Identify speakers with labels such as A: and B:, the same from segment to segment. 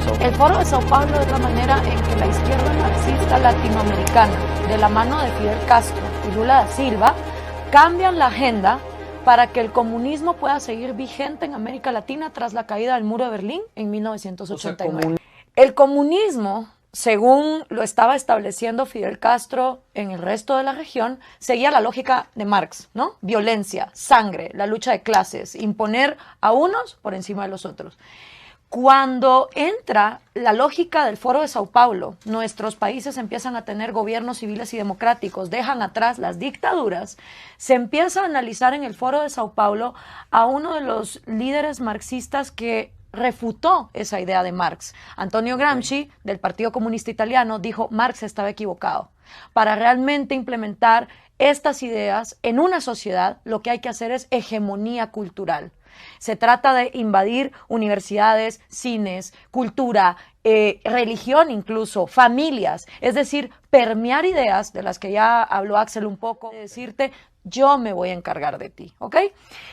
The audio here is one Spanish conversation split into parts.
A: de Sao Paulo?
B: El Foro de Sao Paulo es la manera en que la izquierda marxista latinoamericana, de la mano de Fidel Castro y Lula da Silva, cambian la agenda para que el comunismo pueda seguir vigente en América Latina tras la caída del muro de Berlín en 1989. El comunismo, según lo estaba estableciendo Fidel Castro en el resto de la región, seguía la lógica de Marx, ¿no? Violencia, sangre, la lucha de clases, imponer a unos por encima de los otros. Cuando entra la lógica del Foro de Sao Paulo, nuestros países empiezan a tener gobiernos civiles y democráticos, dejan atrás las dictaduras, se empieza a analizar en el Foro de Sao Paulo a uno de los líderes marxistas que refutó esa idea de Marx. Antonio Gramsci, del Partido Comunista Italiano, dijo: Marx estaba equivocado. Para realmente implementar estas ideas en una sociedad, lo que hay que hacer es hegemonía cultural. Se trata de invadir universidades, cines, cultura, religión incluso, familias. Es decir, permear ideas, de las que ya habló Axel un poco, de decirte: yo me voy a encargar de ti, ¿ok?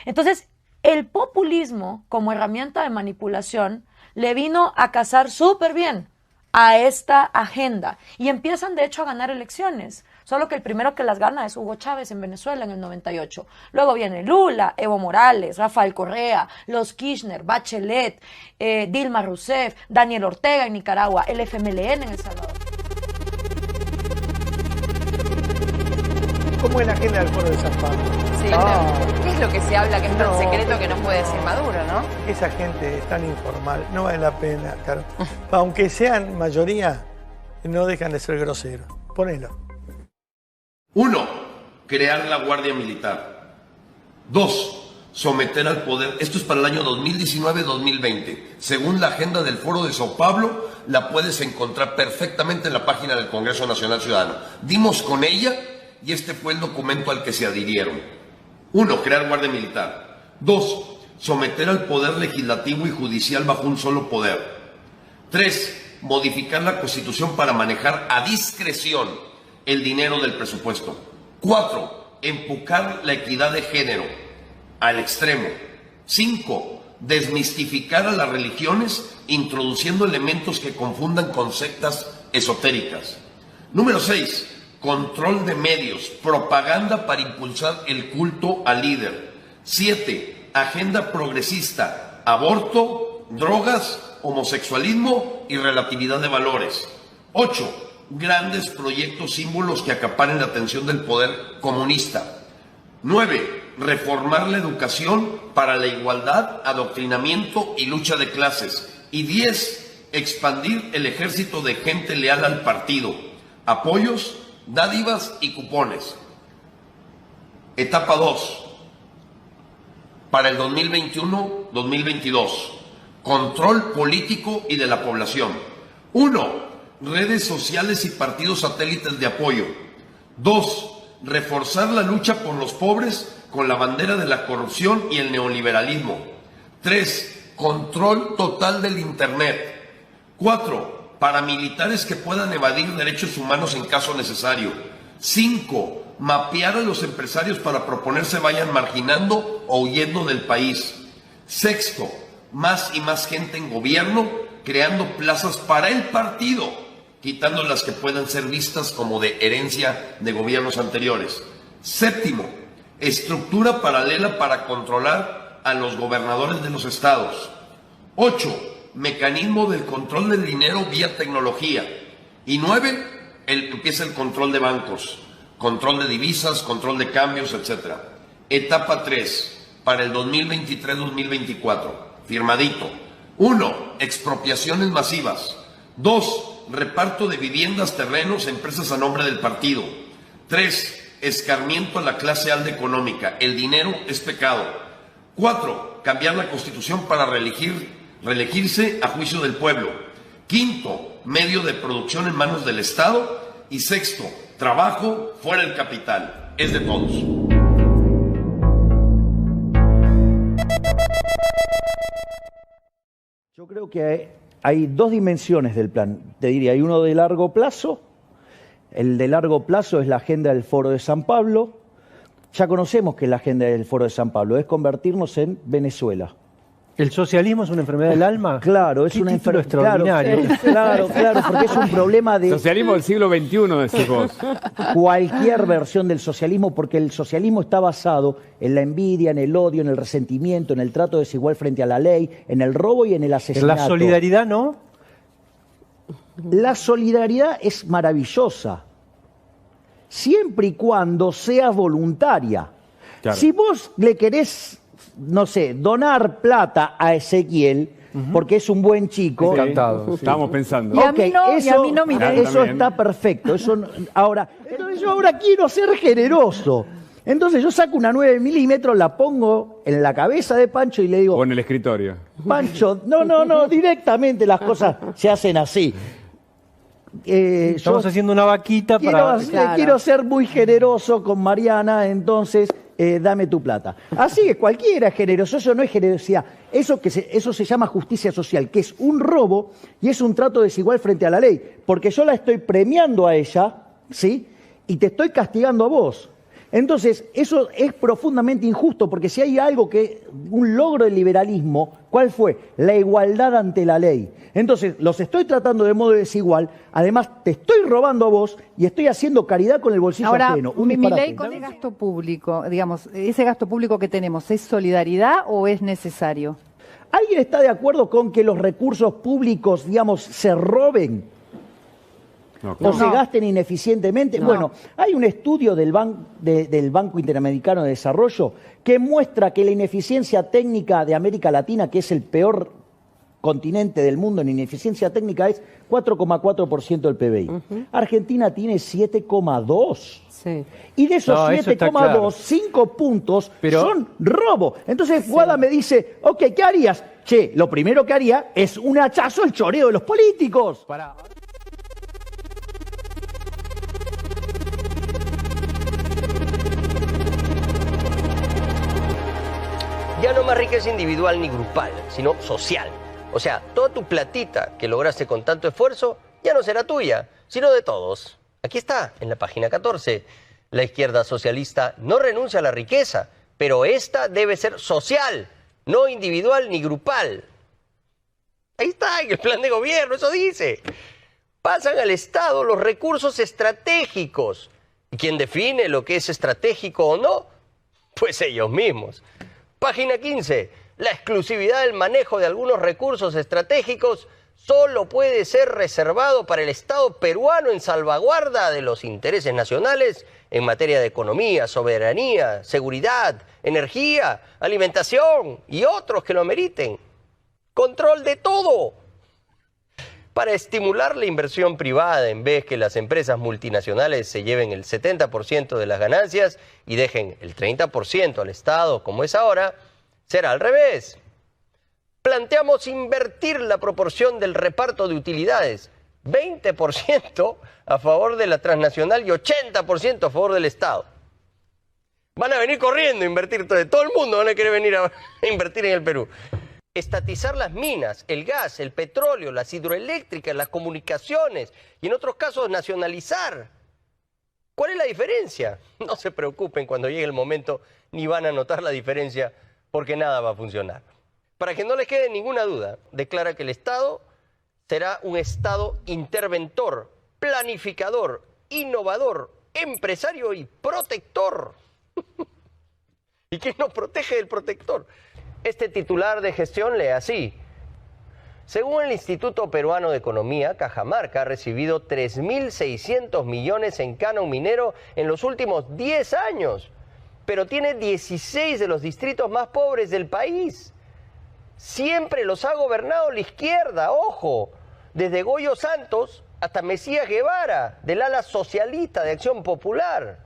B: Entonces, el populismo como herramienta de manipulación le vino a casar súper bien a esta agenda y empiezan de hecho a ganar elecciones, solo que el primero que las gana es Hugo Chávez en Venezuela en el 98. Luego viene Lula, Evo Morales, Rafael Correa, los Kirchner, Bachelet, Dilma Rousseff, Daniel Ortega en Nicaragua, el FMLN en El Salvador.
A: ¿Cómo es la agenda del Foro de Sao Paulo?
C: Sí, ¿qué es lo que se habla que es tan secreto que no puede decir Maduro, no?
A: Esa gente es tan informal, no vale la pena, Caro. Aunque sean mayoría, no dejan de ser groseros. Ponelo.
D: 1. Crear la Guardia Militar. 2. Someter al poder. Esto es para el año 2019-2020. Según la agenda del Foro de Sao Paulo, la puedes encontrar perfectamente en la página del Congreso Nacional Ciudadano. Dimos con ella y este fue el documento al que se adhirieron. 1. Crear Guardia Militar. 2. Someter al poder legislativo y judicial bajo un solo poder. 3. Modificar la Constitución para manejar a discreción el dinero del presupuesto. 4. Empujar la equidad de género al extremo. 5. Desmistificar a las religiones introduciendo elementos que confundan con sectas esotéricas. Número 6. Control de medios, propaganda para impulsar el culto al líder. 7. Agenda progresista, aborto, drogas, homosexualismo y relatividad de valores. 8. Grandes proyectos símbolos que acaparen la atención del poder comunista. 9. Reformar la educación para la igualdad, adoctrinamiento y lucha de clases. Y 10. Expandir el ejército de gente leal al partido. Apoyos, dádivas y cupones. Etapa 2. Para el 2021-2022. Control político y de la población. 1. Redes sociales y partidos satélites de apoyo. 2. Reforzar la lucha por los pobres con la bandera de la corrupción y el neoliberalismo. 3. Control total del Internet. 4. Paramilitares que puedan evadir derechos humanos en caso necesario. 5. Mapear a los empresarios para proponer se vayan marginando o huyendo del país. 6. Más y más gente en gobierno, creando plazas para el partido, quitando las que puedan ser vistas como de herencia de gobiernos anteriores. 7. Estructura paralela para controlar a los gobernadores de los estados. 8. Mecanismo del control del dinero vía tecnología. Y 9, empieza el control de bancos, control de divisas, control de cambios, etc. Etapa 3, para el 2023-2024, firmadito. 1. Expropiaciones masivas. 2. Reparto de viviendas, terrenos, empresas a nombre del partido. 3. Escarmiento a la clase alta económica. El dinero es pecado. 4. Cambiar la Constitución para reelegirse a juicio del pueblo. 5. Medio de producción en manos del Estado. Y 6. Trabajo fuera del capital. Es de todos.
E: Yo creo que hay dos dimensiones del plan. Te diría, hay uno de largo plazo. El de largo plazo es la agenda del Foro de San Pablo. Ya conocemos que la agenda del Foro de San Pablo es convertirnos en Venezuela.
F: ¿El socialismo es una enfermedad del alma?
E: Claro, es una enfermedad
F: extraordinario.
E: Claro, porque es un problema de...
G: Socialismo del siglo XXI, decís vos.
E: Cualquier versión del socialismo, porque el socialismo está basado en la envidia, en el odio, en el resentimiento, en el trato desigual frente a la ley, en el robo y en el asesinato.
F: ¿La solidaridad no?
E: La solidaridad es maravillosa, siempre y cuando sea voluntaria. Claro. Si vos le querés, no sé, donar plata a Ezequiel, porque es un buen chico.
G: Encantado. Sí. Estábamos pensando.
B: Y a mí no, mire.
E: Eso está perfecto. Entonces yo ahora quiero ser generoso. Entonces yo saco una 9 milímetros, la pongo en la cabeza de Pancho y le digo...
G: O en el escritorio.
E: Pancho, no, directamente las cosas se hacen así.
F: Estamos haciendo una vaquita para...
E: Quiero ser muy generoso con Mariana, entonces dame tu plata. Así que cualquiera es generoso, eso no es generosidad. Eso se llama justicia social, que es un robo y es un trato desigual frente a la ley. Porque yo la estoy premiando a ella, ¿sí? Y te estoy castigando a vos. Entonces, eso es profundamente injusto, porque si hay algo un logro del liberalismo, ¿cuál fue? La igualdad ante la ley. Entonces, los estoy tratando de modo desigual, además te estoy robando a vos y estoy haciendo caridad con el bolsillo ajeno.
H: Mi ley con el gasto público, digamos, ese gasto público que tenemos, ¿es solidaridad o es necesario?
E: ¿Alguien está de acuerdo con que los recursos públicos, digamos, se roben? O se gasten ineficientemente. No. Bueno, hay un estudio del Banco Interamericano de Desarrollo que muestra que la ineficiencia técnica de América Latina, que es el peor continente del mundo en ineficiencia técnica, es 4,4% del PBI. Argentina tiene 7,2%. Sí. Y de esos 7,2, claro. 5 puntos son robo. Entonces Guada me dice, ok, ¿qué harías? Che, lo primero que haría es un hachazo al choreo de los políticos.
I: Ya no más riqueza individual ni grupal, sino social. O sea, toda tu platita que lograste con tanto esfuerzo ya no será tuya, sino de todos. Aquí está, en la página 14. La izquierda socialista no renuncia a la riqueza, pero esta debe ser social, no individual ni grupal. Ahí está, en el plan de gobierno, eso dice. Pasan al Estado los recursos estratégicos. ¿Y quién define lo que es estratégico o no? Pues ellos mismos. Página 15. La exclusividad del manejo de algunos recursos estratégicos solo puede ser reservado para el Estado peruano en salvaguarda de los intereses nacionales en materia de economía, soberanía, seguridad, energía, alimentación y otros que lo meriten. Control de todo. Para estimular la inversión privada en vez que las empresas multinacionales se lleven el 70% de las ganancias y dejen el 30% al Estado como es ahora, será al revés. Planteamos invertir la proporción del reparto de utilidades, 20% a favor de la transnacional y 80% a favor del Estado. Van a venir corriendo a invertir, todo el mundo van a querer venir a invertir en el Perú. Estatizar las minas, el gas, el petróleo, las hidroeléctricas, las comunicaciones y en otros casos nacionalizar. ¿Cuál es la diferencia? No se preocupen, cuando llegue el momento ni van a notar la diferencia porque nada va a funcionar. Para que no les quede ninguna duda, declara que el Estado será un Estado interventor, planificador, innovador, empresario y protector. ¿Y quién nos protege del protector? Este titular de gestión lee así. Según el Instituto Peruano de Economía, Cajamarca ha recibido 3.600 millones en canon minero en los últimos 10 años, pero tiene 16 de los distritos más pobres del país. Siempre los ha gobernado la izquierda, ojo, desde Goyo Santos hasta Mesías Guevara, del ala socialista de Acción Popular.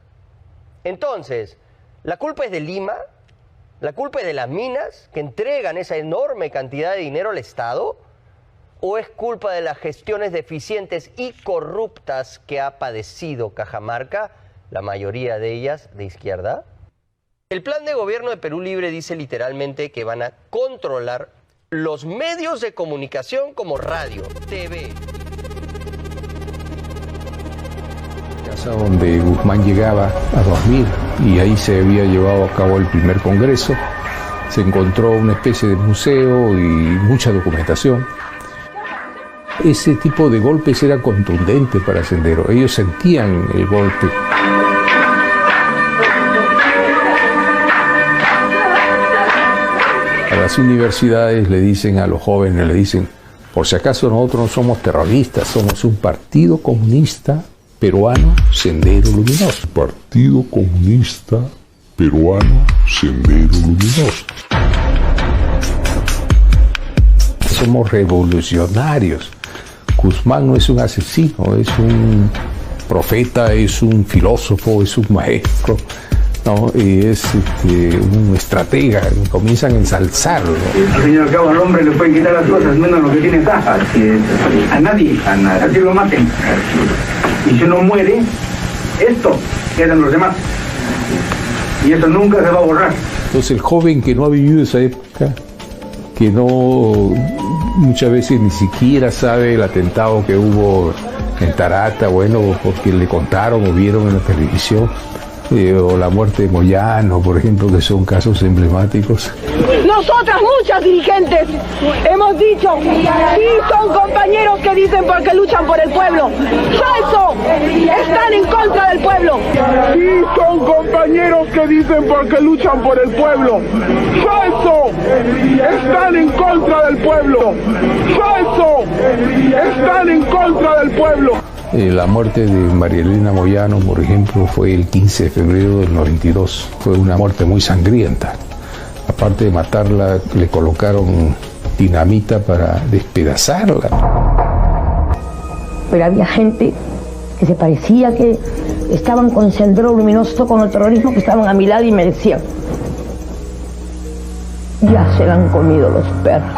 I: Entonces, ¿la culpa es de Lima? ¿La culpa es de las minas que entregan esa enorme cantidad de dinero al Estado? ¿O es culpa de las gestiones deficientes y corruptas que ha padecido Cajamarca, la mayoría de ellas de izquierda? El plan de gobierno de Perú Libre dice literalmente que van a controlar los medios de comunicación como radio, TV.
J: Casa donde Guzmán llegaba a 2000 y ahí se había llevado a cabo el primer congreso Se encontró una especie de museo y mucha documentación. Ese tipo de golpes era contundente para Sendero. Ellos sentían el golpe. A las universidades le dicen a los jóvenes, le dicen, por si acaso nosotros no somos terroristas, somos un partido comunista peruano Sendero Luminoso.
K: Partido Comunista Peruano Sendero Luminoso.
J: Somos revolucionarios. Guzmán no es un asesino, es un profeta, es un filósofo, es un maestro, ¿no? Y es un estratega. Comienzan a ensalzarlo.
L: Al fin y al cabo al hombre le pueden quitar las cosas menos lo que tiene acá. A nadie, así lo maten. Y si uno muere, esto quedan los demás. Y eso nunca se va a borrar.
J: Entonces el joven que no ha vivido esa época, que no muchas veces ni siquiera sabe el atentado que hubo en Tarata, bueno, porque le contaron o vieron en la televisión, o la muerte de Moyano, por ejemplo, que son casos emblemáticos.
M: Nosotras, muchas dirigentes, hemos dicho, sí son compañeros que dicen porque luchan por el pueblo. ¡Falso! Están en contra del pueblo.
N: Sí son compañeros que dicen porque luchan por el pueblo. ¡Falso! Están en contra del pueblo. ¡Falso! Están en contra del pueblo.
J: La muerte de María Elena Moyano, por ejemplo, fue el 15 de febrero del 92. Fue una muerte muy sangrienta. Aparte de matarla, le colocaron dinamita para despedazarla.
M: Pero había gente que se parecía que estaban con Sendero Luminoso, con el terrorismo, que estaban a mi lado y me decían, ya se la han comido los perros.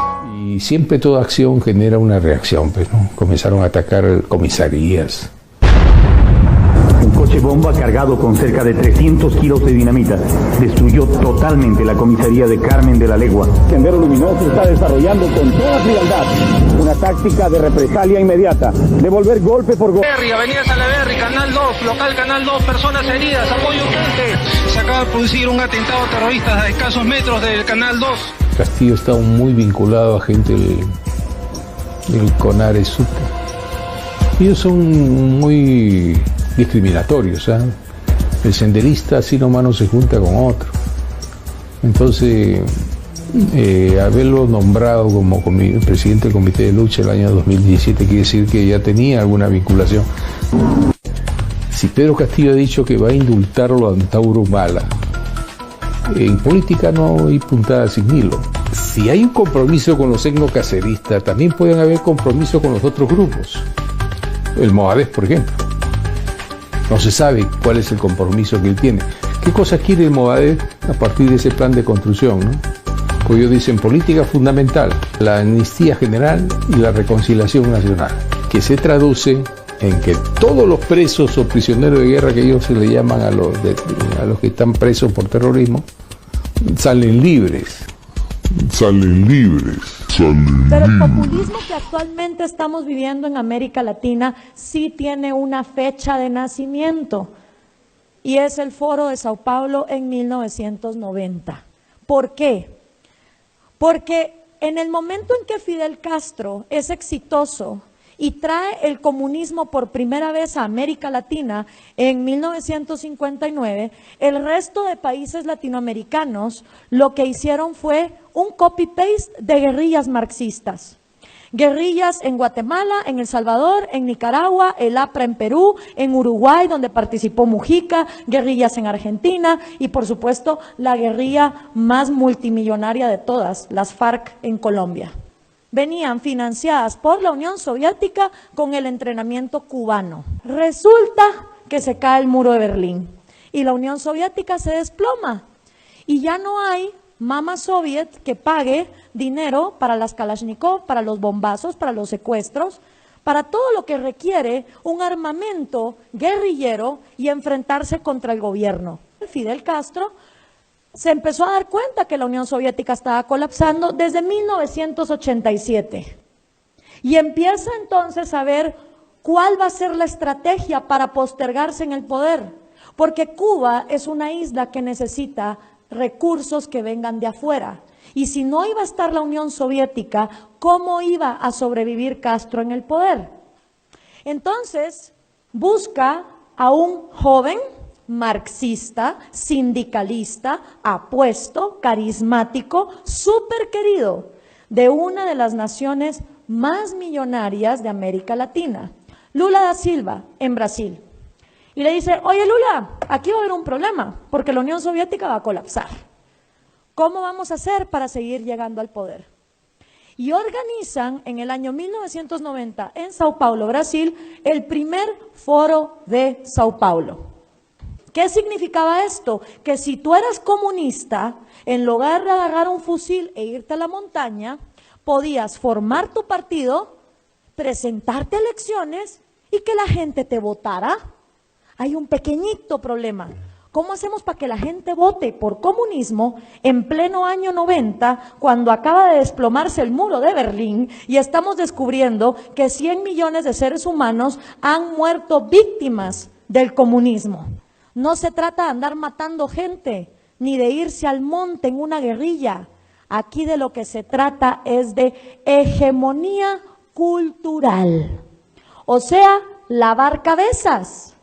J: Y siempre toda acción genera una reacción, pues, ¿no? Comenzaron a atacar comisarías.
O: Un coche bomba cargado con cerca de 300 kilos de dinamita destruyó totalmente la comisaría de Carmen de la Legua.
P: Sendero Luminoso está desarrollando con toda frialdad una táctica de represalia inmediata, de volver golpe por golpe.
Q: Avenida Salaverry, Canal 2, local Canal 2, personas heridas, apoyo urgente. Se acaba de producir un atentado terrorista a escasos metros del Canal 2.
J: Castillo estaba muy vinculado a gente del CONARE Sucre. Ellos son muy discriminatorios, ¿sabes? El senderista así nomás no se junta con otro. Entonces, haberlo nombrado como presidente del Comité de Lucha el año 2017 quiere decir que ya tenía alguna vinculación. Si Pedro Castillo ha dicho que va a indultarlo a Antauro Humala, en política no hay puntada sin hilo. Si hay un compromiso con los etnocaceristas, también pueden haber compromiso con los otros grupos. El Movadef, por ejemplo. No se sabe cuál es el compromiso que él tiene. ¿Qué cosa quiere el Movadef a partir de ese plan de construcción, ¿no? Pues ellos dicen política fundamental, la amnistía general y la reconciliación nacional, que se traduce en que todos los presos o prisioneros de guerra, que ellos se le llaman a los que están presos por terrorismo, salen libres.
K: Salen libres.
B: Pero el populismo que actualmente estamos viviendo en América Latina sí tiene una fecha de nacimiento, y es el Foro de Sao Paulo en 1990. ¿Por qué? Porque en el momento en que Fidel Castro es exitoso y trae el comunismo por primera vez a América Latina en 1959, el resto de países latinoamericanos lo que hicieron fue un copy-paste de guerrillas marxistas. Guerrillas en Guatemala, en El Salvador, en Nicaragua, el APRA en Perú, en Uruguay, donde participó Mujica, guerrillas en Argentina y, por supuesto, la guerrilla más multimillonaria de todas, las FARC en Colombia. Venían financiadas por la Unión Soviética con el entrenamiento cubano. Resulta que se cae el muro de Berlín y la Unión Soviética se desploma y ya no hay mama soviet que pague dinero para las Kalashnikov, para los bombazos, para los secuestros, para todo lo que requiere un armamento guerrillero y enfrentarse contra el gobierno. Fidel Castro se empezó a dar cuenta que la Unión Soviética estaba colapsando desde 1987 y empieza entonces a ver cuál va a ser la estrategia para postergarse en el poder, porque Cuba es una isla que necesita recursos que vengan de afuera. Y si no iba a estar la Unión Soviética, ¿cómo iba a sobrevivir Castro en el poder? Entonces, busca a un joven marxista, sindicalista, apuesto, carismático, súper querido, de una de las naciones más millonarias de América Latina, Lula da Silva, en Brasil. Y le dice, oye Lula, aquí va a haber un problema, porque la Unión Soviética va a colapsar. ¿Cómo vamos a hacer para seguir llegando al poder? Y organizan en el año 1990 en Sao Paulo, Brasil, el primer foro de Sao Paulo. ¿Qué significaba esto? Que si tú eras comunista, en lugar de agarrar un fusil e irte a la montaña, podías formar tu partido, presentarte a elecciones y que la gente te votara. Hay un pequeñito problema. ¿Cómo hacemos para que la gente vote por comunismo en pleno año 90, cuando acaba de desplomarse el muro de Berlín y estamos descubriendo que 100 millones de seres humanos han muerto víctimas del comunismo? No se trata de andar matando gente, ni de irse al monte en una guerrilla. Aquí de lo que se trata es de hegemonía cultural. O sea, lavar cabezas.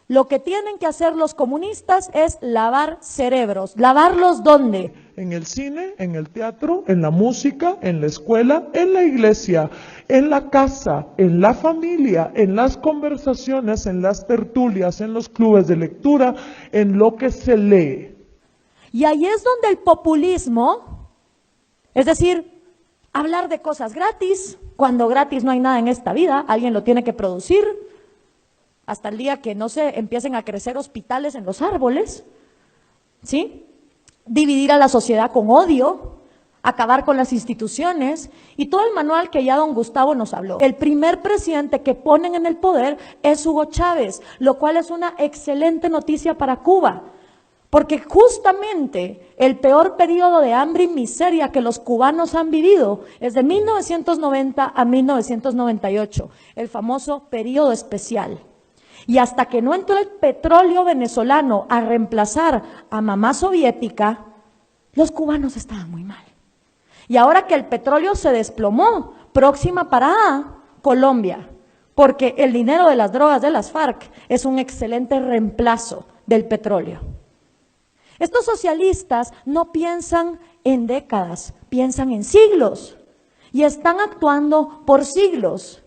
B: Lo que tienen que hacer los comunistas es lavar cerebros. ¿Lavarlos dónde?
N: En el cine, en el teatro, en la música, en la escuela, en la iglesia, en la casa, en la familia, en las conversaciones, en las tertulias, en los clubes de lectura, en lo que se lee.
B: Y ahí es donde el populismo, es decir, hablar de cosas gratis, cuando gratis no hay nada en esta vida, alguien lo tiene que producir, hasta el día que no se empiecen a crecer hospitales en los árboles, ¿sí? Dividir a la sociedad con odio, acabar con las instituciones y todo el manual que ya don Gustavo nos habló. El primer presidente que ponen en el poder es Hugo Chávez, lo cual es una excelente noticia para Cuba, porque justamente el peor periodo de hambre y miseria que los cubanos han vivido es de 1990 a 1998, el famoso periodo especial. Y hasta que no entró el petróleo venezolano a reemplazar a mamá soviética, los cubanos estaban muy mal. Y ahora que el petróleo se desplomó, próxima parada, Colombia, porque el dinero de las drogas de las FARC es un excelente reemplazo del petróleo. Estos socialistas no piensan en décadas, piensan en siglos y están actuando por siglos.